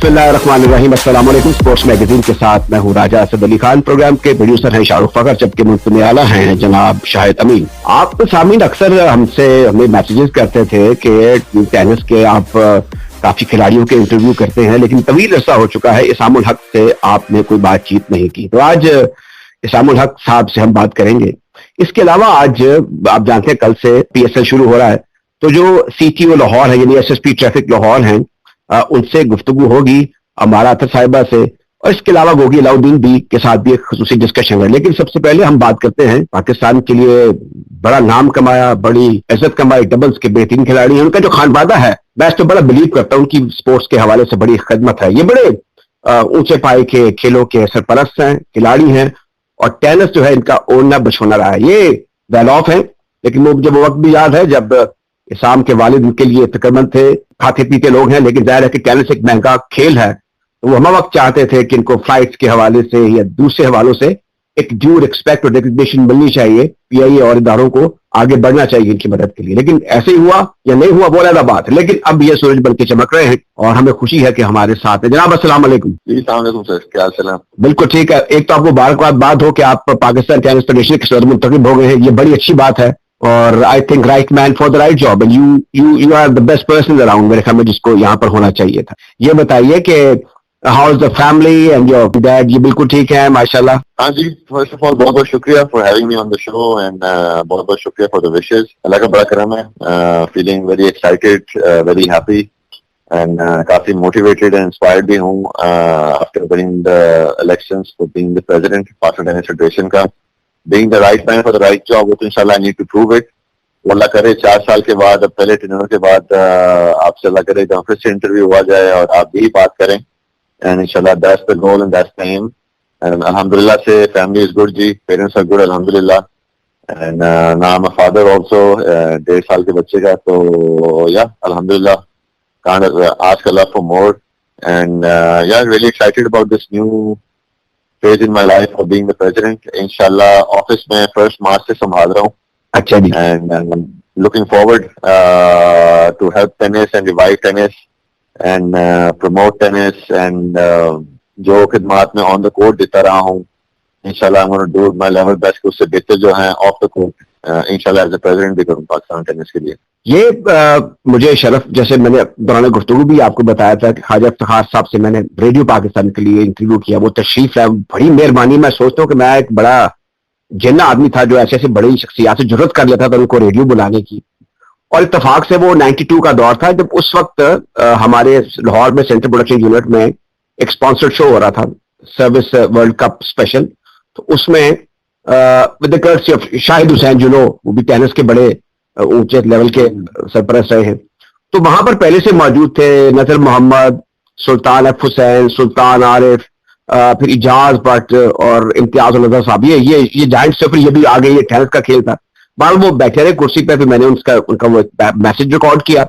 बिस्मिल्लाहिर्रहमानिर्रहीम। अस्सलाम वालेकुम। स्पोर्ट्स मैगजीन के साथ मैं हूँ राजा असद अली खान। प्रोग्राम के प्रोड्यूसर हैं शाहरुख फखर, जबकि मुंतज़िम आला हैं जनाब शाहिद अमीन। आप तो सामीन अक्सर हमें मैसेजेस करते थे कि टेनिस के आप काफी खिलाड़ियों के इंटरव्यू करते हैं, लेकिन तवील अरसा हो चुका है इसामुल हक से आपने कोई बातचीत नहीं की। तो आज इसामुल हक साहब से हम बात करेंगे। इसके अलावा आज आप जानते हैं कल से PSL शुरू हो रहा है, तो जो CTO लाहौर है यानी SSP ट्रैफिक लाहौर हैं, उनसे गुफ्तगू होगी हमारा अतर साहिबा से, और इसके अलावा गोगी अलाउद्दीन भी के साथ भी एक खुसूसी डिस्कशन है। लेकिन सबसे पहले हम बात करते हैं पाकिस्तान के लिए बड़ा नाम कमाया, बड़ी इज्जत कमाई, डबल्स के बेहतरीन खिलाड़ी हैं, उनका जो खानवादा है, मैं इस तो बड़ा बिलीव करता हूँ कि स्पोर्ट्स के हवाले से बड़ी खिदमत है। ये बड़े ऊंचे पाए के खेलों के सरपरस्त हैं, खिलाड़ी हैं, और टेनिस जो है इनका ओढ़ना बछोना रहा है। ये वेल ऑफ है, लेकिन मुझे वो वक्त भी याद है जब इसाम के वालिद उनके लिए फिक्रमंद थे, खाते पीते लोग हैं, लेकिन जाहिर है कि टेनिस एक महंगा खेल है, तो वो हम वक्त चाहते थे कि इनको फ्लाइट्स के हवाले से या दूसरे हवालों से एक ड्यू रिस्पेक्ट और रिकग्निशन मिलनी चाहिए। PIA और इदारों को आगे बढ़ना चाहिए इनकी मदद के लिए। लेकिन ऐसे ही हुआ या नहीं हुआ वो अलग बात है, लेकिन अब ये सूरज बन के चमक रहे हैं और हमें खुशी है कि हमारे साथ है। जनाब अस्सलाम वालेकुम। जी अस्सलाम वालेकुम सर, क्या हाल है? बिल्कुल ठीक है। एक तो आपको मुबारकबाद बात हो कि आप पाकिस्तान टेनिस फेडरेशन के सदर मुंतखब हो गए हैं, ये बड़ी अच्छी बात है, और I think right man for the right job, and you are the best person around, मेरे ख्याल में जिसको यहाँ पर होना चाहिए था। ये बताइए कि how is the family and your dad? ये बिल्कुल ठीक है माशाल्लाह? हाँ जी, फर्स्ट ऑफ ऑल बहुत बहुत शुक्रिया for having me on the show, and बहुत बहुत शुक्रिया फॉर द विशेस। अल्लाह का बड़ा करम है। Feeling very excited, very happy, and काफी मोटिवेटेड एंड इंस्पायर्ड भी हूँ after winning the elections for being the president Pakistan tennis federation का। Being the right man for the right job, वो तो इंशाल्लाह I need to prove it। अल्लाह करे 4 साल के बाद, अब पहले टेनर के बाद आपसे अल्लाह करे फिर से इंटरव्यू हुआ जाए और आप भी बात करें, एंड इंशाल्लाह that's the goal and that's the aim। and अल्हम्दुलिल्लाह से फैमिली इज गुड जी, पेरेंट्स आर गुड अल्हम्दुलिल्लाह, and now I'm a father also, 1.5 साल के बच्चे का, तो या अल्हम्दुलिल्लाह can't ask Allah for more, and yeah, really excited about this new phase in my life of being the president। इंशाल्लाह ऑफिस में 1 मार्च से संभाल रहा हूँ। अच्छा जी। and looking forward to help tennis and revive tennis and promote tennis, and जो खिदमात में on the court देता रहा हूँ, इंशाल्लाह I'm going to do my level best कि उससे बेहतर जो है off the court इंशाल्लाह एज ए प्रेसिडेंट भी करूँ पाकिस्तान टेनिस के लिए। ये मुझे शरफ, जैसे मैंने दौरान गुफ्तगू भी आपको बताया था कि ख्वाजा इफ्तिखार साहब से मैंने रेडियो पाकिस्तान के लिए इंटरव्यू किया, वो तशरीफ है, बड़ी मेहरबानी। मैं सोचता हूँ कि मैं एक बड़ा जिन्ना आदमी था जो ऐसे ऐसे बड़ी शख्सियात से जरूरत कर लेता था उनको रेडियो बुलाने की, और इत्तेफाक से वो 92 का दौर था जब उस वक्त हमारे लाहौर में सेंट्रल प्रोडक्शन यूनिट में एक स्पॉन्सर्ड शो हो रहा था, सर्विस वर्ल्ड कप स्पेशल। तो उसमें with the courtesy of Shahid Hussain, जो नो वो भी टेनिस के बड़े ऊंचे लेवल के सरपरस्त रहे हैं, तो वहां पर पहले से मौजूद थे नजर मोहम्मद, सुल्तान एफ हुसैन, सुल्तान आरिफ, फिर इजाज भट्ट और इम्तियाज नजर साहब। ये जाइंट से फिर ये भी आ गई, ये टेनिस का खेल था। बाद वो बैठे रहे कुर्सी पे, फिर मैंने उनका वो मैसेज रिकॉर्ड किया,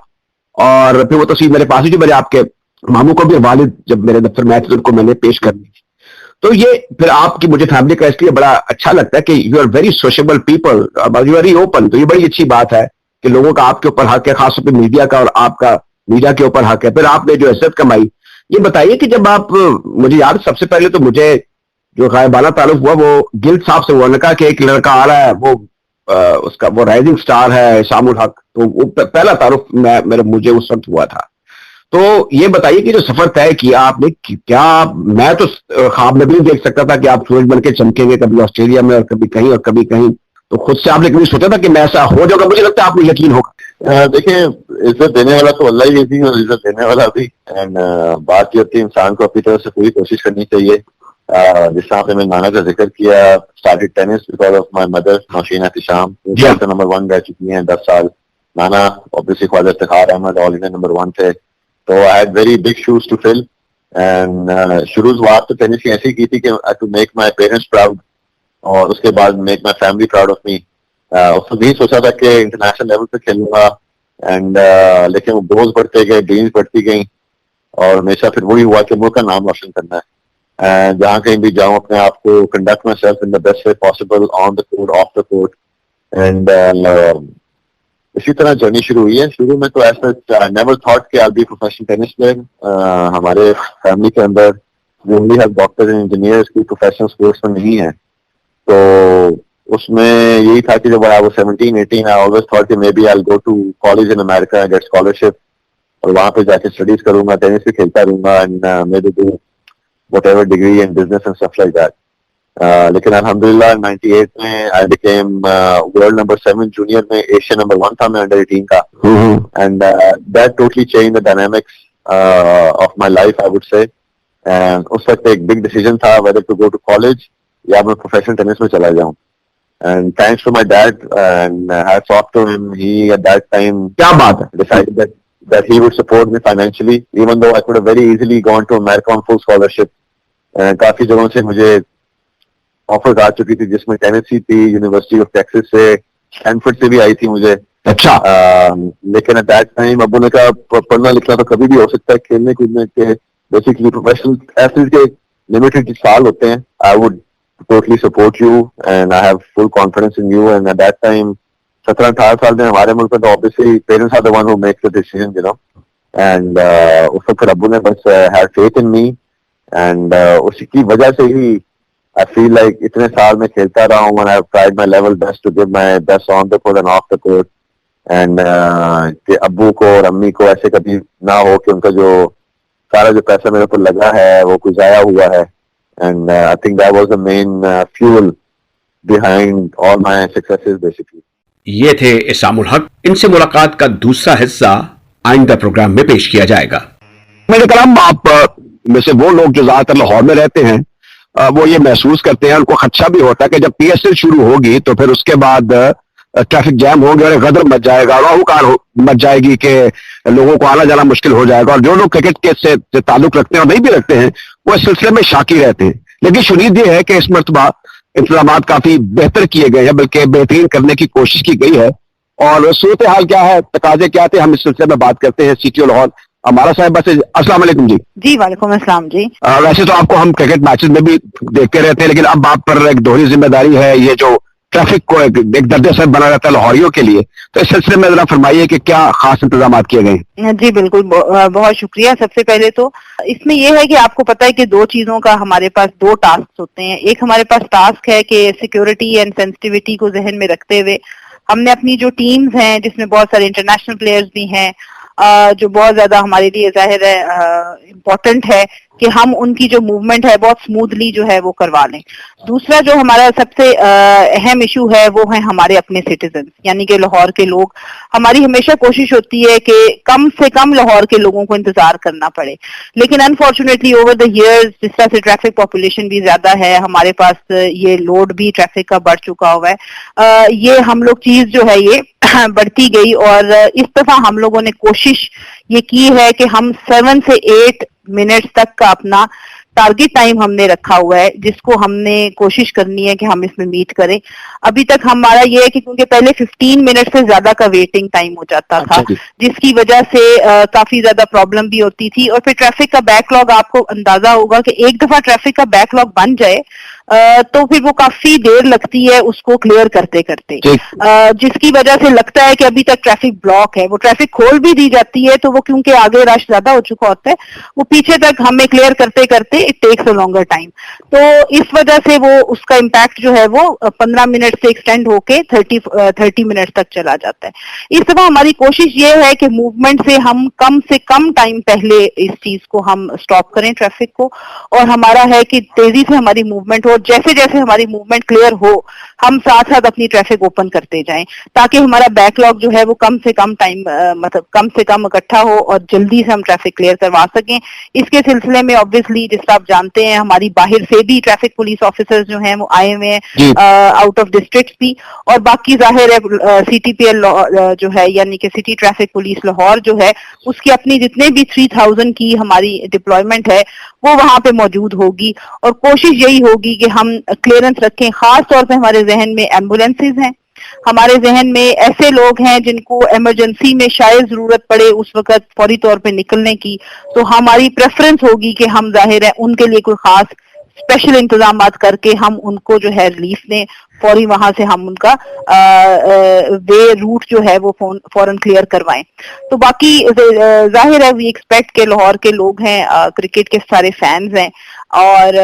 और फिर वो तस्वीर मेरे पास ही जो मेरे आपके मामू को भी वालिद जब मेरे दफ्तर में आए थे उनको मैंने पेश कर दी। तो ये फिर आपकी मुझे फैमिली का इसलिए बड़ा अच्छा लगता है कि you are very sociable people, you are very open. तो ये बड़ी अच्छी बात है कि लोगों का आपके ऊपर हक है, खासतौर पर मीडिया का, और आपका मीडिया के ऊपर हक है। फिर आपने जो इज्जत कमाई, ये बताइए कि जब आप, मुझे याद सबसे पहले तो मुझे जो गायबाना ताल्लुक हुआ वो गिल्ड साहब से हुआ, उन्होंने कहा कि एक लड़का आ रहा है, वो उसका वो राइजिंग स्टार है इसामुल हक, तो वो पहला ताल्लुक मुझे उस वक्त हुआ था। तो ये बताइए कि जो सफर तय किया आपने, क्या मैं तो ख्वाब में भी नहीं देख सकता था कि आप सूरज बन के चमकेंगे, कभी ऑस्ट्रेलिया में और कभी कहीं और कभी कहीं, तो खुद से आपने कभी सोचा था कि मैं ऐसा हो जाऊंगा? मुझे लगता है आपको यकीन होगा। देखिए, इज्जत देने वाला तो अल्लाह ही थी और इज्जत देने वाला भी, एंड बात ये होती है इंसान को अपनी तरफ से पूरी कोशिश करनी चाहिए। जिस तरह आपने मेरे नाना का जिक्र किया, started tennis because of my mother Nausheen Ehtisham, number 1 रह चुकी हैं 10 साल। नाना obviously Khwaja Iftikhar Ahmed all India number 1 थे, तो I had very big shoes to fill, and शुरुआत तो टेनिस की ऐसी की थी कि I to make my parents proud, और उसके बाद make my family proud of me. उसको नहीं सोचा था कि इंटरनेशनल लेवल पे खेलूंगा, एंड लेकिन वो गोल्स बढ़ते गए, ड्रीम्स बढ़ती गई, और हमेशा फिर वही हुआ कि मुल्क का नाम रोशन करना है। जहाँ कहीं भी जाऊँ अपने आप को conduct my self in the best way possible, on the court, of the court, and اسی طرح جرنی شروع ہوئی ہے. شروع میں تو ایسا نیور تھاٹ کہ I'll be professional tennis player. ہمارے فیملی کے اندر we only have doctors and engineers کی professional sports میں نہیں ہے. تو اس میں یہی تھا کہ جب I was 17-18 I always thought کہ maybe I'll go to college in America and get scholarship اور وہاں پہ جا کے اسٹڈیز کروں گا, ٹینس بھی کھیلتا رہوں گا and maybe do whatever degree in business and stuff like that. لیکن الحمدللہ 98 میں I became world number 7 junior میں Asia number 1 تھا میں under 18 کا, and that totally changed the dynamics of my life I would say. And اس وقت ایک big decision تھا whether to go to college یا میں professional tennis میں چلا جاؤں. And thanks to my dad and I talked to him, he at that time کیا بات ہے, decided that he would support me financially even though I could have very easily gone to America on full scholarship. کافی جگہوں سے مجھے offers آ چکی تھی جس میں ٹینیسی تھی, یونیورسٹی آف ٹیکسس سے, اسٹینفورڈ سے بھی آئی تھی مجھے. اچھا, لیکن ایٹ دیٹ ٹائم ابو نے کہا پڑھنا لکھنا تو کبھی بھی ہو سکتا ہے, کھیلنے کودنے کے بیسکلی پروفیشنل ایتھلیٹ کے لمیٹڈ سال ہوتے ہیں. I would totally support you and I have full confidence in you. And at that time 17-18 سال میں ہمارے ملک میں تو obviously parents are the one who make the decision you know. And اس وقت ابو نے بس had faith in me and اسی کی وجہ سے ہی I feel like اتنے سال میں کھیلتا رہا ہوں and I have tried my level best to give my best on the court and off the court. And کہ ابو کو اور امی کو ایسے کبھی نہ ہو کہ ان کا جو سارا جو پیسہ میرے اوپر لگا ہے وہ کچھ ضائع ہوا ہے. And I think that was the main fuel behind all my successes basically. یہ تھے اسام الحق. ان سے ملاقات کا دوسرا حصہ آئندہ پروگرام میں پیش کیا جائے گا. میرے کلام آپ میں سے وہ لوگ جو زیادہ تر لاہور میں رہتے ہیں وہ یہ محسوس کرتے ہیں, ان کو خدشہ بھی ہوتا ہے کہ جب پی ایس ایل شروع ہوگی تو پھر اس کے بعد ٹریفک جام ہوگی اور غدر مچ جائے گا, راہوکار مچ جائے گی کہ لوگوں کو آنا جانا مشکل ہو جائے گا. اور جو لوگ کرکٹ کے سے تعلق رکھتے ہیں اور نہیں بھی رکھتے ہیں وہ اس سلسلے میں شاکی رہتے ہیں. لیکن شنید یہ ہے کہ اس مرتبہ انتظامات کافی بہتر کیے گئے ہیں, بلکہ بہترین کرنے کی کوشش کی گئی ہے. اور صورتحال کیا ہے, تقاضے کیا تھے, ہم اس سلسلے میں بات کرتے ہیں. سی ٹی او لاہور ہمارا صاحب بس. السلام علیکم جی. جی وعلیکم السلام جی. ویسے تو آپ کو ہم کرکٹ میچز میں بھی دیکھتے رہتے ہیں, لیکن اب آپ پر ایک دوہری ذمہ داری ہے, یہ جو ٹریفک کو ایک درد سر بنا رہتا ہے لاہوریوں کے لیے, تو اس سلسلے میں ذرا فرمائیے کہ کیا خاص انتظامات کیے گئے ہیں. جی بالکل, بہت شکریہ. سب سے پہلے تو اس میں یہ ہے کہ آپ کو پتہ ہے کہ دو چیزوں کا ہمارے پاس دو ٹاسک ہوتے ہیں. ایک ہمارے پاس ٹاسک ہے کہ سیکیورٹی اینڈ سینسٹیوٹی کو ذہن میں رکھتے ہوئے ہم نے اپنی جو ٹیمز ہیں جس میں بہت سارے انٹرنیشنل پلیئرز بھی ہیں جو بہت زیادہ ہمارے لیے ظاہر ہے امپورٹنٹ ہے کہ ہم ان کی جو موومنٹ ہے بہت سموتھلی جو ہے وہ کروا لیں. دوسرا جو ہمارا سب سے اہم ایشو ہے وہ ہے ہمارے اپنے سٹیزنز, یعنی کہ لاہور کے لوگ. ہماری ہمیشہ کوشش ہوتی ہے کہ کم سے کم لاہور کے لوگوں کو انتظار کرنا پڑے, لیکن انفارچونیٹلی اوور دا ایئرز جس طرح سے ٹریفک پاپولیشن بھی زیادہ ہے, ہمارے پاس یہ لوڈ بھی ٹریفک کا بڑھ چکا ہوا ہے, یہ ہم لوگ چیز جو ہے یہ بڑھتی گئی. اور اس دفعہ ہم لوگوں نے کوشش یہ کی ہے کہ ہم 7 سے 8 منٹس تک کا اپنا ٹارگٹ ٹائم ہم نے رکھا ہوا ہے, جس کو ہم نے کوشش کرنی ہے کہ ہم اس میں میٹ کریں. ابھی تک ہمارا یہ ہے کہ کیونکہ پہلے 15 منٹ سے زیادہ کا ویٹنگ ٹائم ہو جاتا تھا, جس کی وجہ سے کافی زیادہ پرابلم بھی ہوتی تھی. اور پھر ٹریفک کا بیک لاگ, آپ کو اندازہ ہوگا کہ ایک دفعہ ٹریفک کا بیک لاگ بن جائے تو پھر وہ کافی دیر لگتی ہے اس کو کلیئر کرتے کرتے, جس کی وجہ سے لگتا ہے کہ ابھی تک ٹریفک بلاک ہے. وہ ٹریفک کھول بھی دی جاتی ہے تو وہ کیونکہ آگے رش زیادہ ہو چکا ہوتا ہے, وہ پیچھے تک ہمیں کلیئر کرتے کرتے it takes a longer time. تو اس وجہ سے وہ اس کا امپیکٹ جو ہے وہ 15 منٹ سے ایکسٹینڈ ہو کے 30 منٹ تک چلا جاتا ہے. اس دفعہ ہماری کوشش یہ ہے کہ موومنٹ سے کم ٹائم پہلے اس چیز کو ہم اسٹاپ کریں ٹریفک کو, اور ہمارا ہے کہ تیزی سے ہماری موومنٹ ہو. جیسے جیسے ہماری موومنٹ کلیئر ہو ہم ساتھ ساتھ اپنی ٹریفک اوپن کرتے جائیں, تاکہ ہمارا بیک لاگ جو ہے وہ کم سے کم ٹائم مطلب کم سے کم اکٹھا ہو اور جلدی سے ہم ٹریفک کلیئر کروا سکیں. اس کے سلسلے میں obviously جس طرح آپ جانتے ہیں ہماری باہر سے بھی ٹریفک پولیس آفیسرز جو ہیں وہ آئے ہوئے ہیں آؤٹ آف ڈسٹرکٹ بھی, اور باقی ظاہر ہے سی ٹی پی ایل جو ہے یعنی کہ سٹی ٹریفک پولیس لاہور جو ہے اس کی اپنی جتنے بھی 3000 کی ہماری ڈپلائمنٹ ہے وہ وہاں پہ موجود ہوگی. اور کوشش یہی ہوگی کہ ہم کلیئرنس رکھیں. خاص طور پہ ہمارے ذہن میں ایمبولینسز ہیں, ہمارے ذہن میں ایسے لوگ ہیں جن کو ایمرجنسی میں شاید ضرورت پڑے اس وقت فوری طور پہ نکلنے کی, تو ہماری پریفرنس ہوگی کہ ہم ظاہر ہے ان کے لیے کوئی خاص स्पेशल इंतजामात करके हम उनको जो है रिलीफ दें, फौरी वहां से हम उनका वे रूट जो है वो फौरन क्लियर करवाएं। तो बाकी जाहिर है वी एक्सपेक्ट के लाहौर के लोग हैं, क्रिकेट के सारे फैंस हैं, और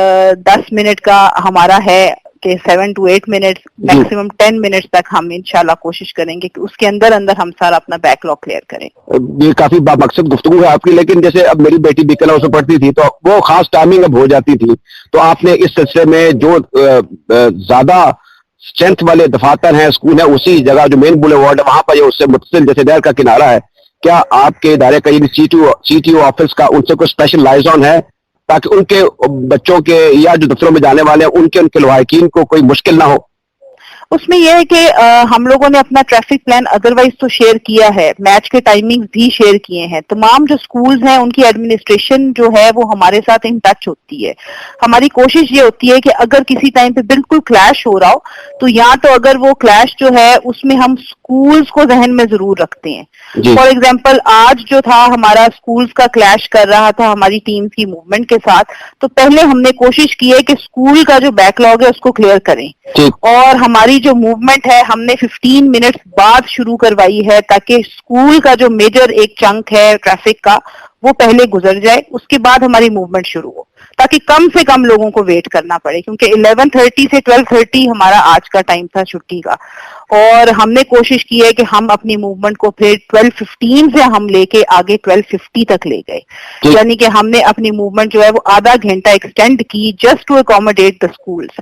10 मिनट का हमारा है कि 7 to 8 मिनट्स, मैक्सिमम 10 मिनट्स तक हम इंशाल्लाह कोशिश करेंगे कि उसके अंदर अंदर हम सारा अपना बैकलॉग क्लियर करें। ये काफी बामकसद गुफ्तगू है आपकी, लेकिन जैसे अब मेरी बेटी बीकल हाउस में पढ़ती थी तो वो खास टाइमिंग अब हो जाती थी, तो आपने इस सिलसिले में जो ज्यादा स्ट्रेंथ वाले दफातर हैं, स्कूल है, उसी जगह जो मेन बुलेवार्ड है वहां पर, उससे मुतसिल जैसे नहर का किनारा है, क्या आपके इदारे का CTO ऑफिस का उनसे कोई स्पेशल लाइजॉन है ताकि उनके बच्चों के या जो दफ्तरों में जाने वाले हैं उनके लवाहिकीन को कोई मुश्किल ना हो? उसमें यह है कि हम लोगों ने अपना ट्रैफिक प्लान अदरवाइज तो शेयर किया है, मैच के टाइमिंग्स भी शेयर किए हैं। तमाम जो स्कूल्स हैं उनकी एडमिनिस्ट्रेशन जो है वो हमारे साथ इन टच होती है। हमारी कोशिश ये होती है कि अगर किसी टाइम पे बिल्कुल क्लैश हो रहा हो तो या तो अगर वो क्लैश जो है उसमें हम स्कूल्स को जहन में जरूर रखते हैं। फॉर एग्जाम्पल आज जो था हमारा स्कूल्स का क्लैश कर रहा था हमारी टीम की मूवमेंट के साथ, तो पहले हमने कोशिश की है कि स्कूल का जो बैकलॉग है उसको क्लियर करें, और हमारी जो मूवमेंट है हमने 15 मिनट्स बाद शुरू करवाई है ताकि स्कूल का जो मेजर एक चंक है ट्रैफिक का वो पहले गुजर जाए, उसके बाद हमारी मूवमेंट शुरू हो, ताकि कम से कम लोगों को वेट करना पड़े, क्योंकि 11:30 से 12:30 हमारा आज का टाइम था छुट्टी का, और हमने कोशिश की है कि हम अपनी मूवमेंट को फिर 12:15 से हम लेके आगे 12:50 तक ले गए, यानी कि हमने अपनी मूवमेंट जो है वो आधा घंटा एक्सटेंड की just to accommodate the schools.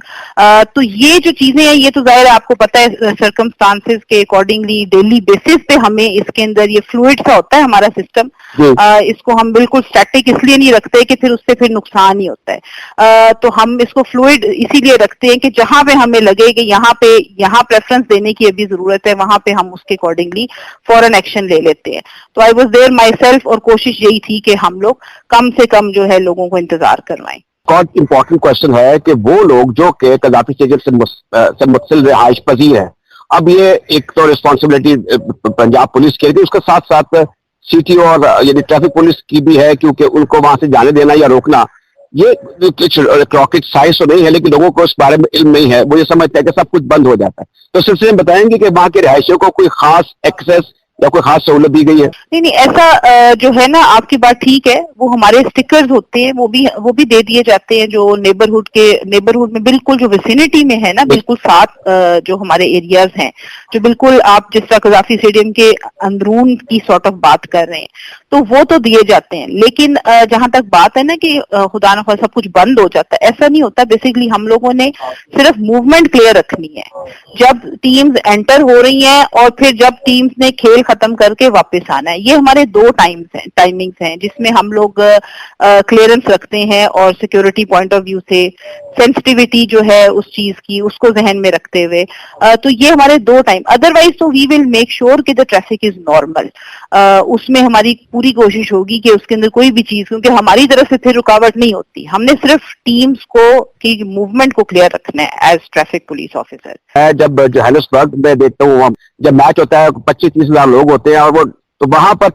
तो ये जो चीजें हैं ये तो जाहिर है आपको पता है सर्कमस्टांसेस के अकॉर्डिंगली डेली बेसिस पे हमें इसके अंदर ये फ्लूइड सा होता है हमारा सिस्टम, इसको हम बिल्कुल स्टैटिक इसलिए नहीं रखते कि फिर उससे फिर नुकसान ही होता है। तो हम इसको फ्लूइड इसीलिए रखते हैं कि जहां पे हमें लगे कि यहाँ प्रेफरेंस देने की अभी जरूरत है वहां पे हम उसके अकॉर्डिंगली फॉरन एक्शन ले लेते हैं। तो I was there myself, और कोशिश यही थी कि हम लोग कम से कम जो है लोगों को इंतजार करवाएं। बहुत इंपॉर्टेंट क्वेश्चन है कि वो लोग जो कि कदाफी स्टेडियम से मुतसिल रिहाइश पजीर है, अब ये एक तो रिस्पॉन्सिबिलिटी पंजाब पुलिस की है, उसके साथ साथ CTO और यानी ट्रैफिक पुलिस की भी है, क्योंकि उनको वहां से जाने देना या रोकना ये रॉकेट साइंस तो नहीं है, लेकिन लोगों को इस बारे में इल्म नहीं है, वो ये समझते हैं कि सब कुछ बंद हो जाता है। तो सिलसिले में बताएंगे कि वहां के रिहायशियों को कोई खास एक्सेस या कोई खास सहूलत दी गई है? नहीं, ऐसा जो है ना, आपकी बात ठीक है, वो हमारे स्टिकर्स होते हैं वो भी दे दिए जाते हैं जो नेबरहुड में बिल्कुल जो विसिनिटी में है ना, बिल्कुल साथ जो हमारे एरियाज हैं, जो बिल्कुल आप जिस तरह कजाफी स्टेडियम के अंदरून की सॉर्ट ऑफ बात कर रहे हैं, तो वो तो दिए जाते हैं। लेकिन जहां तक बात है ना कि खुदा न खास्ता सब कुछ बंद हो जाता है, ऐसा नहीं होता। बेसिकली हम लोगों ने सिर्फ मूवमेंट क्लियर रखनी है जब टीम्स एंटर हो रही हैं, और फिर जब टीम्स ने खेल खत्म करके वापस आना है। ये हमारे दो टाइमिंग्स हैं जिसमें हम लोग क्लियरेंस रखते हैं, और सिक्योरिटी पॉइंट ऑफ व्यू से सेंसिटिविटी जो है उस चीज की उसको जहन में रखते हुए, तो ये हमारे दो टाइम। अदरवाइज तो वी विल मेक श्योर कि द ट्रैफिक इज नॉर्मल। उसमें हमारी पूरी कोशिश होगी कि उसके अंदर कोई भी चीज, क्योंकि हमारी तरफ से फिर रुकावट नहीं होती, हमने सिर्फ टीम्स को की मूवमेंट को क्लियर रखना है एज ट्रैफिक पुलिस ऑफिसर। जब जोहानिसबर्ग में देखता हूँ, जब मैच होता है 25-30 हजार लोग होते हैं, और वो तो वहां पर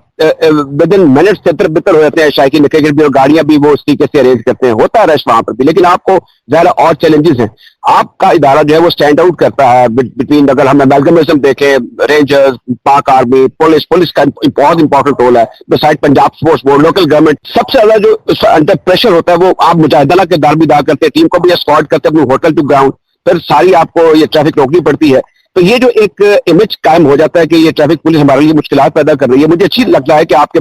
विद इन मिनट्स तितर-बितर हो जाते हैं, शायकीन क्रिकेट भी, और गाड़ियां भी वो उस तरीके से अरेंज करते हैं, होता है रश वहां पर भी। लेकिन आपको ज्यादा और चैलेंजेस हैं, आपका इदारा जो है वो स्टैंड आउट करता है बिटवीन, अगर हम अमेलगमेशन देखें, रेंजर्स, पाक आर्मी, पुलिस का बहुत इंपॉर्टेंट रोल है, beside Punjab sports board, local government. सबसे ज्यादा जो अंडर प्रेशर होता है वो आप मुजाहिदाना के दार भी अदा करते हैं, टीम को भी एस्कॉर्ट करते हैं अपने होटल टू ग्राउंड, फिर सारी आपको ये ट्रैफिक रोकनी पड़ती है। तो ये जो एक इमेज कायम हो जाता है कि ये ट्रैफिक पुलिस हमारे लिए मुश्किलात पैदा कर रही है, मुझे अच्छी लगता है कि आपके,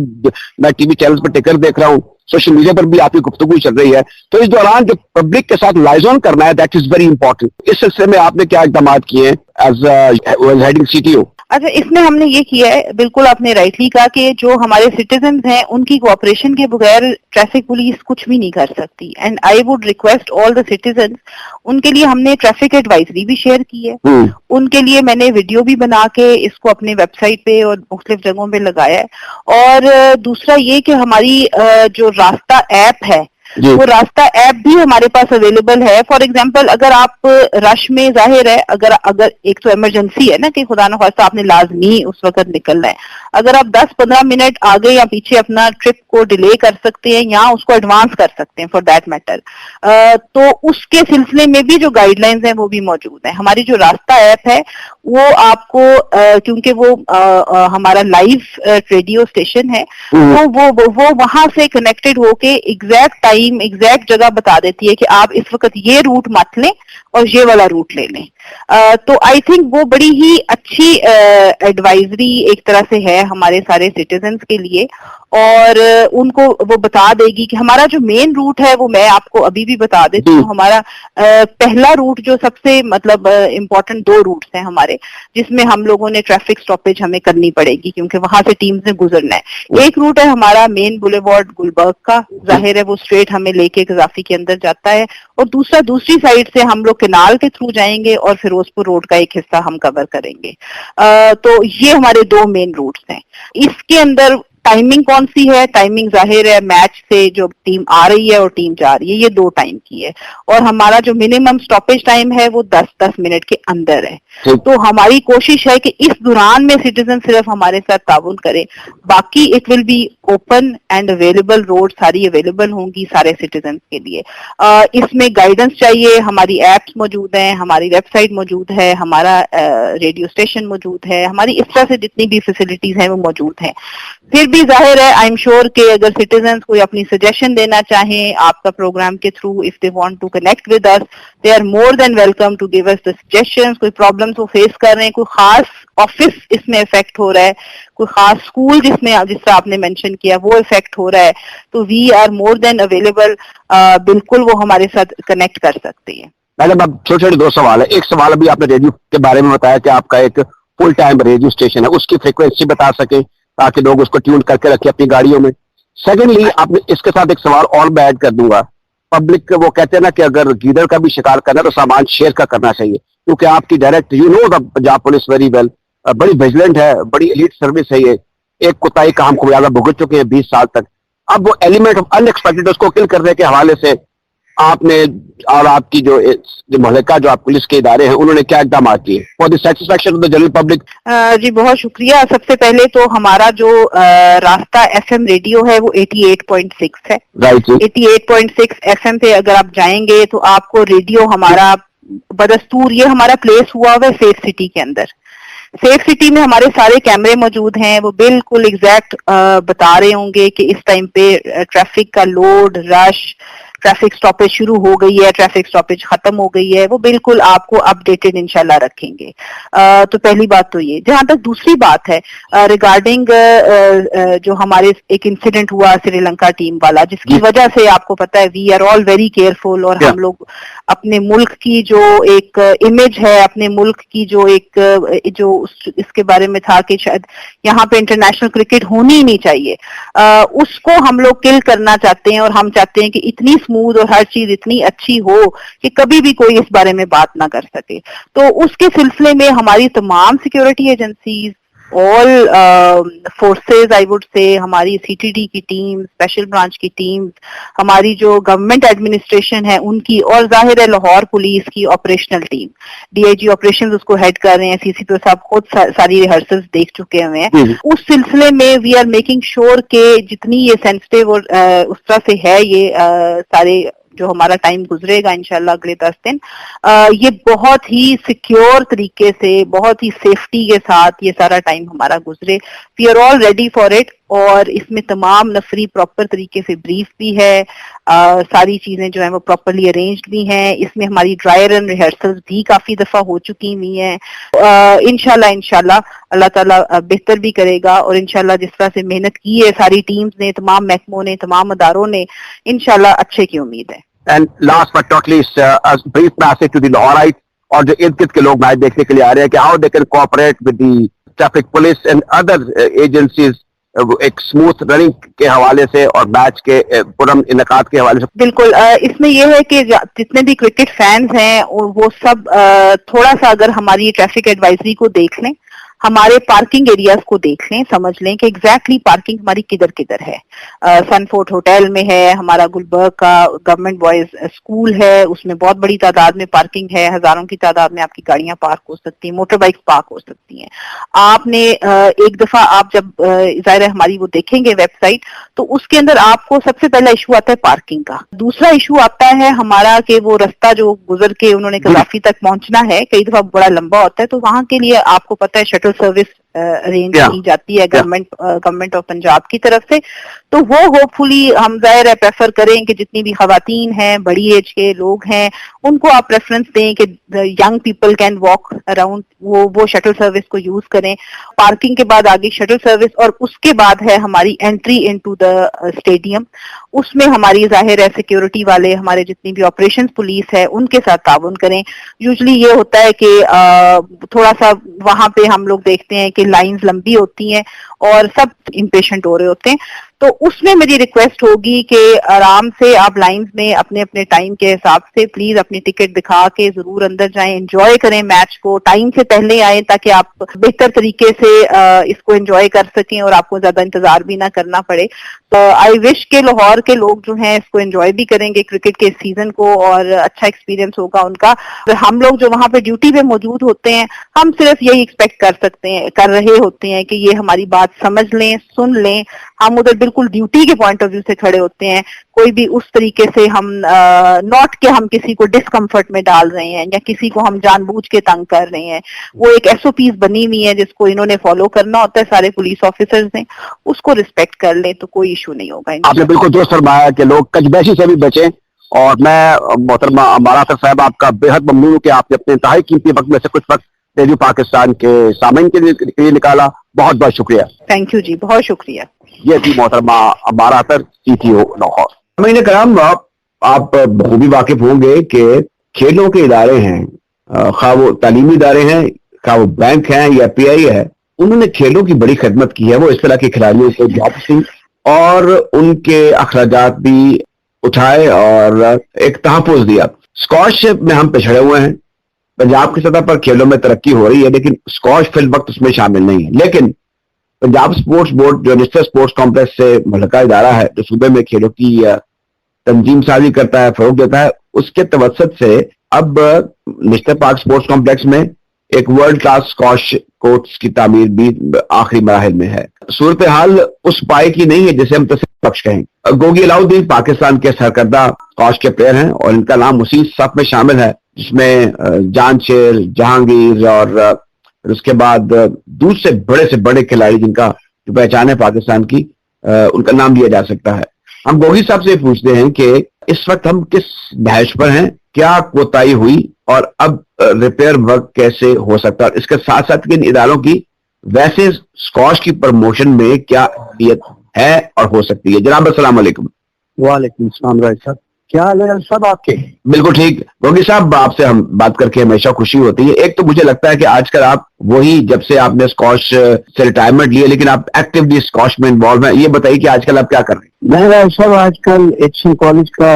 मैं टीवी चैनल्स पर टिकर देख रहा हूँ, सोशल मीडिया पर भी आपकी गुफ्तगू चल रही है, तो इस दौरान जो पब्लिक के साथ लाइजॉन करना है, दैट इज वेरी इंपॉर्टेंट। इस सिलसिले में आपने क्या इकदाम किए हैं एज हेडिंग CTO? अच्छा, इसमें हमने ये किया है, बिल्कुल आपने राइटली कहा कि जो हमारे सिटीजन हैं उनकी कोऑपरेशन के बगैर ट्रैफिक पुलिस कुछ भी नहीं कर सकती। And I would request all the citizen, उनके लिए हमने ट्रैफिक एडवाइजरी भी शेयर की है, उनके लिए मैंने वीडियो भी बना के इसको अपने वेबसाइट पे और मुख्तलिफ जगहों पे लगाया है। और दूसरा ये कि हमारी जो रास्ता ऐप है وہ راستہ ایپ بھی ہمارے پاس اویلیبل ہے. فار ایگزامپل اگر آپ رش میں, ظاہر ہے اگر ایک تو ایمرجنسی ہے نا کہ خدا نخواستہ آپ نے لازمی اس وقت نکلنا ہے, اگر آپ 10-15 منٹ آگے یا پیچھے اپنا ٹرپ کو ڈیلے کر سکتے ہیں یا اس کو ایڈوانس کر سکتے ہیں فار دیٹ میٹر, تو اس کے سلسلے میں بھی جو گائیڈ لائنز ہیں وہ بھی موجود ہیں. ہماری جو راستہ ایپ ہے وہ آپ کو کیونکہ وہ ہمارا لائیو ریڈیو اسٹیشن ہے, وہ وہاں سے کنیکٹڈ ہو کے ایگزیکٹ ٹائم ایگزیکٹ جگہ بتا دیتی ہے کہ آپ اس وقت یہ روٹ مت لیں اور یہ والا روٹ لے لیں. تو آئی تھنک وہ بڑی ہی اچھی ایڈوائزری ایک طرح سے ہے ہمارے سارے سٹیزنز کے لیے, اور ان کو وہ بتا دے گی کہ ہمارا جو مین روٹ ہے وہ میں آپ کو ابھی بھی بتا دیتی ہوں. ہمارا پہلا روٹ جو سب سے مطلب امپورٹنٹ 2 روٹس ہیں ہمارے, جس میں ہم لوگوں نے ٹریفک سٹاپیج ہمیں کرنی پڑے گی کیونکہ وہاں سے ٹیمز نے گزرنا ہے. ایک روٹ ہے ہمارا مین بولیوارڈ گلبرگ کا, ظاہر ہے وہ اسٹریٹ ہمیں لے کے قذافی کے اندر جاتا ہے, اور دوسری سائڈ سے ہم لوگ کینال کے تھرو جائیں گے اور فیروزپور روڈ کا ایک حصہ ہم کور کریں گے. تو یہ ہمارے 2 مین روٹس ہیں. اس کے اندر ٹائمنگ کون سی ہے؟ ٹائمنگ ظاہر ہے میچ سے جو ٹیم آ رہی ہے اور ٹیم جا رہی ہے, یہ 2 ٹائم کی ہے, اور ہمارا جو منیمم سٹاپیج ٹائم ہے وہ 10 منٹ کے اندر ہے. تو ہماری کوشش ہے کہ اس دوران میں سٹیزن صرف ہمارے ساتھ تعاون کرے, باقی it will be open and available, road ساری اویلیبل ہوں گی سارے سٹیزنز کے لیے. اس میں گائیڈنس چاہیے, ہماری ایپس موجود ہیں, ہماری ویب سائٹ موجود ہے, ہمارا ریڈیو اسٹیشن موجود ہے, ہماری اس طرح سے جتنی بھی فیسلٹیز ہیں وہ موجود ہیں. پھر بھی ظاہر ہے آئی ایم شیور کہ اگر سٹیزنز کوئی اپنی سجیشن دینا چاہیں آپ کا پروگرام کے through, if they want to connect with us, they are more than welcome to give us the suggestions. کوئی پرابلمس وہ فیس کر رہے ہیں, کوئی خاص آفس اس میں افیکٹ ہو رہا ہے, کوئی خاص اسکول جس طرح آپ نے مینشن کیا وہ افیکٹ ہو رہا ہے, تو we are more then available. بالکل وہ ہمارے ساتھ کنیکٹ کر سکتے ہیں. میڈم اب چھوٹے چھوٹے 2 سوال ہے. ایک سوال ابھی آپ نے ریڈیو کے بارے میں بتایا کہ آپ کا ایک فل ٹائم ریڈیو اسٹیشن ہے, اس کی فریکوینسی بتا سکیں تاکہ لوگ اس کو ٹیون کر کے رکھیں اپنی گاڑیوں میں. سیکنڈلی آپ نے اس کے ساتھ ایک سوال اور میں ایڈ کر دوں گا. پبلک وہ کہتے ہیں نا کہ اگر گیدڑ کا بھی شکار کرنا ہے تو سامان شیئر کا کرنا چاہیے, کیونکہ آپ کی direct you know the Punjab police very well, بڑی ویجیلنٹ ہے, بڑی ایلیٹ سروس ہے یہ. ایک کوتاہی کا ہم کو زیادہ بھگت چکے ہیں 20 سال تک. اب وہ ایلیمنٹ آف ان ایکسپیکٹڈ اس کو کل کرنے کے حوالے سے آپ نے اور آپ کی جو مہلکہ جو آپ پولیس کے ادارے ہیں انہوں نے کیا اقدامات کیے for the satisfaction of the general public? جی بہت شکریہ. سب سے پہلے تو ہمارا جو راستہ ایف ایم ریڈیو ہے وہ 88.6 ہے. 88.6 ایف ایم پہ اگر آپ جائیں گے تو آپ کو ریڈیو ہمارا بدستور یہ ہمارا پلیس ہوا ہوا ہے سیف سٹی کے اندر. سیف سٹی میں ہمارے سارے کیمرے موجود ہیں, وہ بالکل ایگزیکٹ بتا رہے ہوں گے کہ اس ٹائم پہ ٹریفک کا لوڈ, رش, ٹریفک سٹاپیج شروع ہو گئی ہے, ٹریفک سٹاپیج ختم ہو گئی ہے, وہ بالکل آپ کو اپ ڈیٹڈ انشاءاللہ رکھیں گے. تو پہلی بات تو یہ. جہاں تک دوسری بات ہے ریگارڈنگ جو ہمارے ایک انسیڈنٹ ہوا سری لنکا ٹیم والا, جس کی وجہ سے آپ کو پتا ہے we are all very careful, اور ہم لوگ اپنے ملک کی جو ایک امیج ہے, اپنے ملک کی جو ایک جو اس کے بارے میں تھا کہ شاید یہاں پہ انٹرنیشنل کرکٹ ہونی ہی نہیں چاہیے, اس کو ہم لوگ کل کرنا چاہتے ہیں, اور ہم چاہتے ہیں کہ اتنی اسموتھ اور ہر چیز اتنی اچھی ہو کہ کبھی بھی کوئی اس بارے میں بات نہ کر سکے. تو اس کے سلسلے میں ہماری تمام security agencies, all forces I would say, ہماری سی ٹی ڈی کی ٹیم, اسپیشل برانچ کی ٹیم, ہماری جو گورنمنٹ ایڈمنسٹریشن ہے ان کی, اور ظاہر ہے لاہور پولیس کی operational team, D I G operations اس کو ہیڈ کر رہے ہیں, سی سی پی صاحب خود ساری ریہرسلز دیکھ چکے ہوئے ہیں. اس سلسلے میں وی آر میکنگ شیور کہ جتنی یہ سینسٹیو اور اس طرح سے ہے یہ سارے جو ہمارا ٹائم گزرے گا انشاءاللہ اگلے 10 دن, یہ بہت ہی سیکیور طریقے سے, بہت ہی سیفٹی کے ساتھ یہ سارا ٹائم ہمارا گزرے. We are all ready for it, اور اس میں تمام نفری پراپر طریقے سے بریف بھی ہے, ساری چیزیں جو ہیں وہ پراپرلی ارینجڈ بھی ہیں. اس میں ہماری ڈرائی رن ریہرسلز بھی کافی دفعہ ہو چکی ہوئی ہیں. انشاءاللہ اللہ تعالیٰ بہتر بھی کرے گا, اور انشاءاللہ جس طرح سے محنت کی ہے ساری ٹیمز نے, تمام محکموں نے, تمام اداروں نے, انشاءاللہ اچھے کی امید ہے. And last but not least, a brief message to the Lahorites اور جو ارد گرد کے لوگ میچ دیکھنے کے لیے آ رہے ہیں کہ how they can cooperate with the traffic police and other agencies ایک اسموتھ رننگ کے حوالے سے اور میچ کے پرم انعقاد کے حوالے سے. بالکل, اس میں یہ ہے کہ جتنے بھی کرکٹ فینز ہیں وہ سب تھوڑا سا اگر ہماری ٹریفک ایڈوائزری کو دیکھ لیں. हमारे पार्किंग एरियाज को देख लें, समझ लें कि एग्जैक्टली पार्किंग हमारी किधर किधर है। सनफोर्ट होटल में है, हमारा गुलबर्ग का गवर्नमेंट बॉयज स्कूल है, उसमें बहुत बड़ी तादाद में पार्किंग है, हजारों की तादाद में आपकी गाड़ियां पार्क हो सकती हैं, मोटर बाइक पार्क हो सकती हैं। आपने एक दफा आप जब जाहिर है हमारी वो देखेंगे वेबसाइट, तो उसके अंदर आपको सबसे पहला इशू आता है पार्किंग का। दूसरा इशू आता है हमारा कि वो रास्ता जो गुजर के उन्होंने कजाफी तक पहुंचना है, कई दफा बड़ा लंबा होता है, तो वहां के लिए आपको पता है शटल सर्विस अरेंज की जाती है गवर्नमेंट ऑफ पंजाब की तरफ से। तो वो होपफुली हम जाहिर है प्रेफर करें कि जितनी भी खवातीन हैं, बड़ी एज के लोग हैं, उनको आप प्रेफरेंस दें कि young people can walk around, वो शटल सर्विस को यूज करें। पार्किंग के बाद आगे शटल सर्विस, और उसके बाद है हमारी एंट्री इनटू द स्टेडियम। उसमें हमारी जाहिर है सिक्योरिटी वाले, हमारे जितनी भी ऑपरेशंस पुलिस है, उनके साथ ताउन करें। यूजुअली ये होता है कि थोड़ा सा वहां पे हम लोग देखते हैं कि लाइंस लंबी होती हैं और सब इम्पेशेंट हो रहे होते हैं, तो उसमें मेरी रिक्वेस्ट होगी कि आराम से आप लाइंस में अपने अपने टाइम के हिसाब से प्लीज अपनी टिकट दिखा के जरूर अंदर जाएं, एंजॉय करें मैच को, टाइम से पहले आए ताकि आप बेहतर तरीके से इसको एंजॉय कर सकें और आपको ज्यादा इंतजार भी ना करना पड़े। तो आई विश के लाहौर के लोग जो हैं इसको एंजॉय भी करेंगे क्रिकेट के सीजन को, और अच्छा एक्सपीरियंस होगा उनका। तो हम लोग जो वहां पे ड्यूटी पे मौजूद होते हैं, हम सिर्फ यही एक्सपेक्ट कर रहे होते हैं कि ये हमारी बात समझ लें, सुन लें। हम उधर बिल्कुल ड्यूटी के पॉइंट ऑफ व्यू से खड़े होते हैं, कोई भी उस तरीके से हम नॉट के हम किसी को डिस्कम्फर्ट में डाल रहे हैं या किसी को हम जानबूझ के तंग कर रहे हैं। वो एक SOPs बनी हुई है जिसको इन्होंने फॉलो करना होता है, सारे पुलिस ऑफिसर्स ने, उसको रिस्पेक्ट कर लें तो कोई इशू नहीं होगा। आपने बिल्कुल दुरुस्त फरमाया कि लोग कजबैशी से भी बचें, और मैं मोहतरमा अमारा साहब आपका बेहद ममनून हूं कि आपने अपने इंतहाई कीमती वक्त में से कुछ वक्त रेडियो पाकिस्तान के सामीन के लिए निकाला। बहुत बहुत शुक्रिया। थैंक यू जी, बहुत शुक्रिया। ये थी मोहतरमा अमारा CTO लाहौर। सामीन कराम, आप बखूबी वाकिफ होंगे कि खेलों के इदारे हैं, खा वो तालीमी इदारे हैं, खा वो बैंक हैं या PI है, उन्होंने खेलों की बड़ी खिदमत की है। वो इस तरह के खिलाड़ियों को जॉब दी और उनके अखराजात भी उठाए और एक तहफ़्फ़ुज़ दिया। स्क्वाश में हम पिछड़े हुए हैं, पंजाब की सतह पर खेलों में तरक्की हो रही है, लेकिन स्क्वाश फिल वक्त उसमें शामिल नहीं है। लेकिन पंजाब स्पोर्ट्स बोर्ड जो नेशनल स्पोर्ट्स कॉम्प्लेक्स से मुल्का इदारा है, जो सूबे में खेलों की तंजीम साजी करता है, फरोग देता है, उसके तवसत से अब नेशनल पार्क स्पोर्ट्स कॉम्प्लेक्स में एक वर्ल्ड क्लास स्क्वाश कोर्ट्स की तामीर भी आखिरी मराहिल में है। सूरत हाल उस पाए की नहीं है जिसे हम तस्लीम बख्श कहें। गोगी अलाउद्दीन पाकिस्तान के सरकर्दा स्क्वाश के प्लेयर हैं और इनका नाम उसी सफ में शामिल है जिसमें जानशेर, जहांगीर और उसके बाद दूसरे बड़े से बड़े खिलाड़ी जिनका जो पहचान है पाकिस्तान की, उनका नाम लिया जा सकता है। हम गोगी साहब से पूछते हैं कि इस वक्त हम किस नहज पर हैं, क्या कोताही हुई और अब रिपेयर वर्क कैसे हो सकता है, इसके साथ साथ इन इदारों की वैसे स्क्वाश की प्रमोशन में क्या अहमियत है और हो सकती है। जनाब अस्सलाम वालेकुम। वालेकुम सलाम राय साहब, क्या हाल है सब आपके? बिल्कुल ठीक गोगी साहब, आपसे हम बात करके हमेशा खुशी होती है। एक तो मुझे लगता है कि आजकल आप वही, जब से आपने स्क्वाश से रिटायरमेंट लिए, लेकिन आप एक्टिवली स्क्वाश में इन्वॉल्व हैं। ये बताइए कि आजकल आप क्या कर रहे हैं? मैं राय साहब आजकल HN कॉलेज का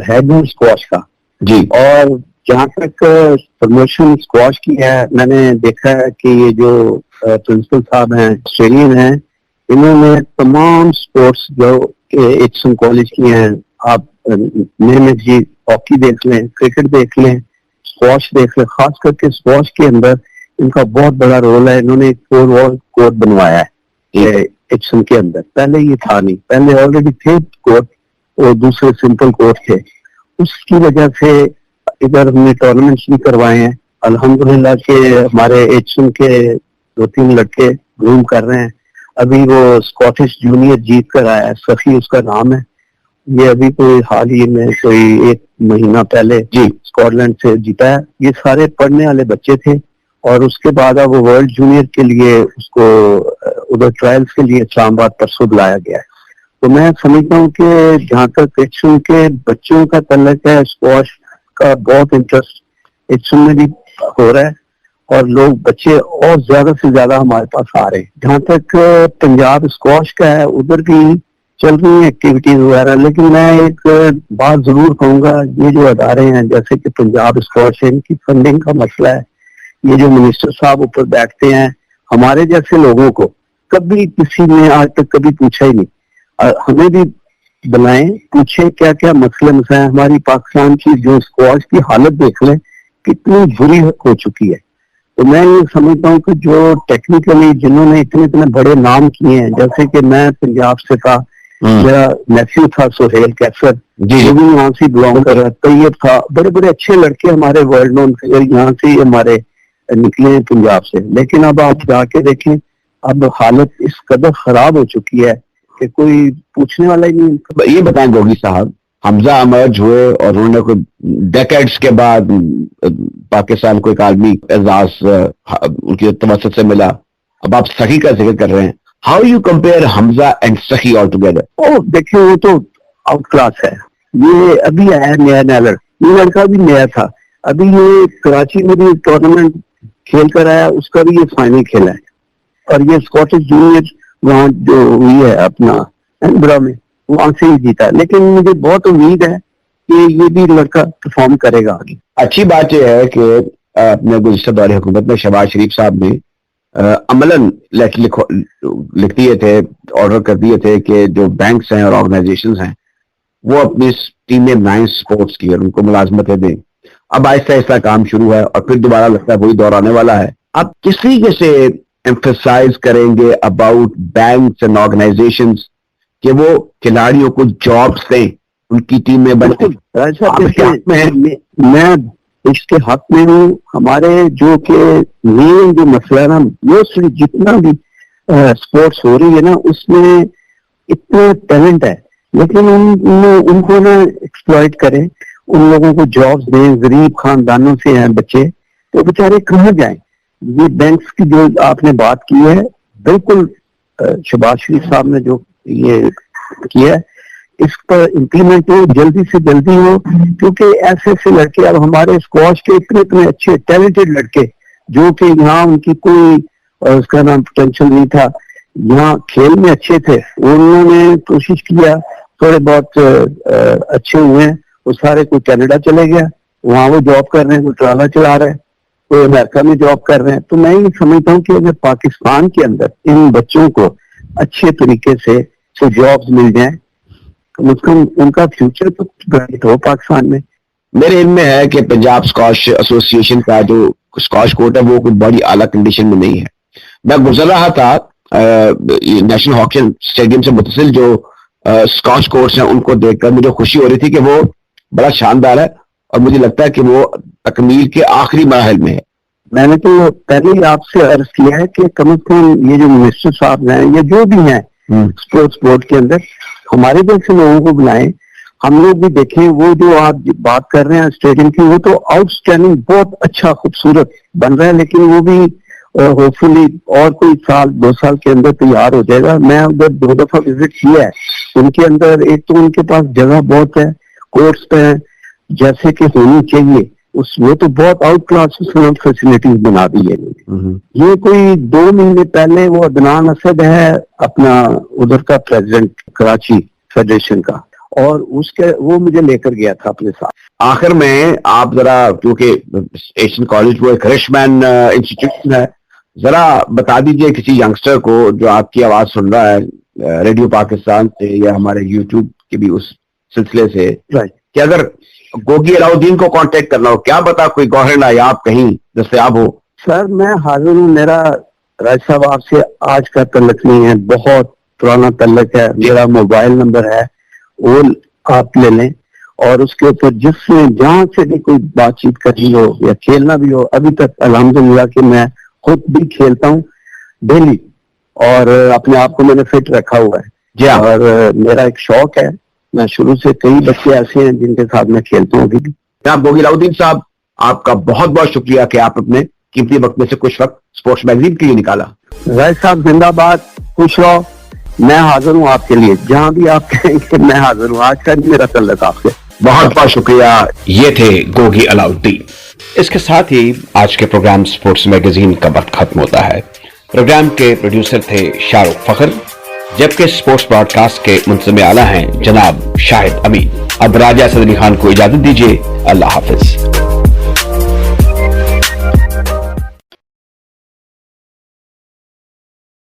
हेड हूँ स्क्वाश का जी, और जहाँ तक प्रमोशन स्क्वाश की है, मैंने देखा है कि ये जो प्रिंसिपल साहब हैं, ऑस्ट्रेलियन हैं, इन्होंने तमाम स्पोर्ट्स जो HN कॉलेज की हैं, आप मेहनत जी हॉकी देख लें, क्रिकेट देख लें, स्क्वाश देख लें, खास करके स्क्वाश के अंदर इनका बहुत बड़ा रोल है। इन्होंने एक 4 वॉल कोर्ट बनवाया है HN के अंदर, पहले ये था नहीं, पहले ऑलरेडी थे कोर्ट और दूसरे सिंपल कोर्ट थे। उसकी वजह से इधर हमने टूर्नामेंट्स भी करवाए हैं। अल्हम्दुलिल्लाह के हमारे HN के 2-3 लड़के ग्रूम कर रहे हैं। अभी वो स्कॉटिश जूनियर जीत कर आया है, सखी उसका नाम है। ये अभी कोई हाल ही में कोई 1 महीना पहले जी स्कॉटलैंड से जीता है। ये सारे पढ़ने वाले बच्चे थे और उसके बाद अब वो वर्ल्ड जूनियर के लिए उसको उधर ट्रायल्स के लिए इस्लामाबाद परसों बुलाया गया है। तो मैं समझता हूँ कि जहाँ तक HN के बच्चों का तल्लक है, स्क्वाश का बहुत इंटरेस्ट HN में भी हो रहा है और लोग बच्चे और ज्यादा से ज्यादा हमारे पास आ रहे हैं। जहाँ तक पंजाब स्क्वाश का है, उधर भी चल रही है एक्टिविटीज वगैरह, लेकिन मैं एक बात जरूर कहूंगा, ये जो अदारे हैं जैसे कि पंजाब स्क्वाश है, इनकी फंडिंग का मसला है। ये जो मिनिस्टर साहब ऊपर बैठते हैं ہمارے جیسے لوگوں کو کبھی کسی نے آج تک کبھی پوچھا ہی نہیں. ہمیں بھی بلائیں, پوچھیں کیا کیا مسئلے مسائل ہیں. ہماری پاکستان کی جو اسکواش کی حالت دیکھ لیں کتنی بری ہو چکی ہے. تو میں یہ سمجھتا ہوں کہ جو ٹیکنیکلی جنہوں نے اتنے بڑے نام کیے ہیں, جیسے کہ میں پنجاب سے تھا, میرا نیفیو تھا سہیل کیسر, جو بھی یہاں سے بلانگ کر رہا, طیب تھا, بڑے بڑے اچھے لڑکے ہمارے ورلڈ نون فگر یہاں سے ہمارے نکلے ہیں پنجاب سے. لیکن اب آپ جا کے دیکھیں اب حالت اس قدر خراب ہو چکی ہے کہ کوئی پوچھنے والا ہی نہیں. یہ بتائیں گوگی صاحب, حمزہ امرج ہوئے اور انہوں نے کوئی ڈیکیڈز کے بعد پاکستان کو ایک عالمی اعزاز ان کی توسط سے ملا. اب آپ سخی کا ذکر کر رہے ہیں, how you compare Hamza and سخی آل ٹوگیدر؟ دیکھیے وہ تو آؤٹ کلاس ہے. یہ ابھی آیا نیا یہ لڑکا بھی نیا تھا. ابھی یہ کراچی میں بھی ٹورنامنٹ کھیل کر آیا, اس کا بھی یہ فائنل کھیلا ہے. اور یہ اسکاٹش جونیئر وہاں جو ہوئی ہے اپنا اینبرا میں, وہاں سے ہی جیتا. لیکن مجھے بہت امید ہے کہ یہ بھی لڑکا پرفارم کرے گا آگے. اچھی بات یہ ہے کہ اپنے گزشتہ دور حکومت میں شہباز شریف صاحب نے عملاً لکھ دیے تھے, آرڈر کر دیے تھے کہ جو بینکس ہیں اور آرگنائزیشنز ہیں وہ اپنی ٹیمیں بنائیں اسپورٹس کی اور ان کو ملازمتیں دیں. اب آہستہ آہستہ کام شروع ہے اور پھر دوبارہ لگتا ہے وہی دور آنے والا ہے. اب کس طریقے سے ایمفسائز کریں گے اباؤٹ بینکس اینڈ آرگنائزیشنز کہ وہ کھلاڑیوں کو جابس دیں, ان کی ٹیم میں بنے؟ میں اس کے حق میں ہوں. ہمارے جو کہ مین جو مسئلہ ہے نا, موسٹلی جتنا بھی اسپورٹس ہو رہی ہے نا اس میں اتنا ٹیلنٹ ہے, لیکن ان کو نا ایکسپلائٹ کریں, ان لوگوں کو جابس دیں. غریب خاندانوں سے ہیں بچے, تو بیچارے کہاں جائیں؟ یہ بینکس کی جو آپ نے بات کی ہے, بالکل شہباز شریف صاحب نے جو یہ کیا ہے اس پر امپلیمنٹ ہو, جلدی سے جلدی ہو. کیونکہ ایسے ایسے لڑکے اب ہمارے اسکواش کے اتنے اچھے ٹیلنٹڈ لڑکے جو کہ یہاں ان کی کوئی اس کا نام پوٹینشیل نہیں تھا, یہاں کھیل میں اچھے تھے, انہوں نے کوشش کیا, تھوڑے بہت اچھے ہوئے ہیں, وہ سارے کوئی کینیڈا چلے گیا, وہاں وہ جاب کر رہے ہیں, کوئی ٹرالا چلا رہے ہیں, کوئی امریکہ میں جاب کر رہے ہیں. تو میں یہ سمجھتا ہوں کہ اگر پاکستان کے اندر ان بچوں کو اچھے طریقے سے جابس مل جائیں کم از کم ان کا فیوچر تو برائٹ ہو پاکستان میں. میرے علم میں ہے کہ پنجاب اسکواش ایسوسی ایشن کا جو اسکواش کورٹ ہے وہ کوئی بڑی اعلیٰ کنڈیشن میں نہیں ہے. میں گزر رہا تھا نیشنل ہاکی اسٹیڈیم سے متصل جو اسکواش کورٹس ہیں ان کو دیکھ کر مجھے خوشی ہو رہی تھی کہ وہ بڑا شاندار ہے, اور مجھے لگتا ہے کہ وہ تکمیل کے آخری مراحل میں ہے. میں نے تو پہلے ہی آپ سے عرض کیا ہے کہ کم از کم یہ جو منسٹر صاحب ہیں یا جو بھی ہیں اسپورٹس بورڈ کے اندر ہمارے جیسے لوگوں کو بلائیں, ہم لوگ بھی دیکھیں. وہ جو آپ بات کر رہے ہیں اسٹیڈیم کی, وہ تو آؤٹ اسٹینڈنگ بہت اچھا خوبصورت بن رہا ہے, لیکن وہ بھی ہوپ فلی اور کوئی سال 2 سال کے اندر تیار ہو جائے گا. میں ادھر 2 دفعہ وزٹ کیا ہے, ان کے اندر ایک تو ان کے پاس جگہ بہت ہے, کورٹس پہ جیسے کہ ہونی چاہیے, وہ تو بہت آؤٹ کلاس فیسلٹیز بنا دی ہے. یہ کوئی 2 مہینے پہلے وہ عدنان اسد ہے اپنا ادھر کا پریزیڈنٹ کراچی فیڈریشن کا, اور اس کے وہ مجھے لے کر گیا تھا اپنے ساتھ. آخر میں آپ ذرا, کیونکہ ایشین کالج وہ ایک رش مین انسٹیٹیوشن ہے, ذرا بتا دیجئے کسی ینگسٹر کو جو آپ کی آواز سن رہا ہے ریڈیو پاکستان سے یا ہمارے یوٹیوب کے بھی اس سلسلے سے, کہ اگر گوگی علاؤدین کو کانٹیکٹ کرنا ہو, کیا بتا کوئی گوہر نایاب کہیں دستیاب ہو؟ سر میں حاضر ہوں. میرا راج صاحب آپ سے آج کا تعلق نہیں ہے, بہت پرانا تعلق ہے. میرا موبائل نمبر ہے, وہ آپ لے لیں, اور اس کے اوپر جس سے جہاں سے بھی کوئی بات چیت کرنی ہو یا کھیلنا بھی ہو. ابھی تک الحمدللہ کہ میں خود بھی کھیلتا ہوں ڈیلی, اور اپنے آپ کو میں نے فٹ رکھا ہوا ہے. جی, اور میرا ایک شوق ہے, میں شروع سے کئی بچے ایسے ہیں جن کے ساتھ میں کھیلتا ہوں ابھی بھی. جناب گوگی علاؤدین صاحب, آپ کا بہت بہت شکریہ کہ آپ اپنے قیمتی وقت میں سے کچھ وقت اسپورٹس میگزین کے لیے نکالا. راج صاحب زندہ باد, خوش رہو. میں حاضر ہوں آپ کے لیے, جہاں بھی آپ کہیں کہ میں حاضر ہوں. آج کا میرا تعلق آپ سے. بہت بہت شکریہ. یہ تھے گوگی علاؤدین. اس کے ساتھ ہی آج کے پروگرام اسپورٹس میگزین کا وقت ختم ہوتا ہے. پروگرام کے پروڈیوسر تھے شاہ رخ فخر, جبکہ اسپورٹس براڈ کاسٹ کے منتظم اعلیٰ ہیں جناب شاہد امین. اب راجہ اسد علی خان کو اجازت دیجیے. اللہ حافظ.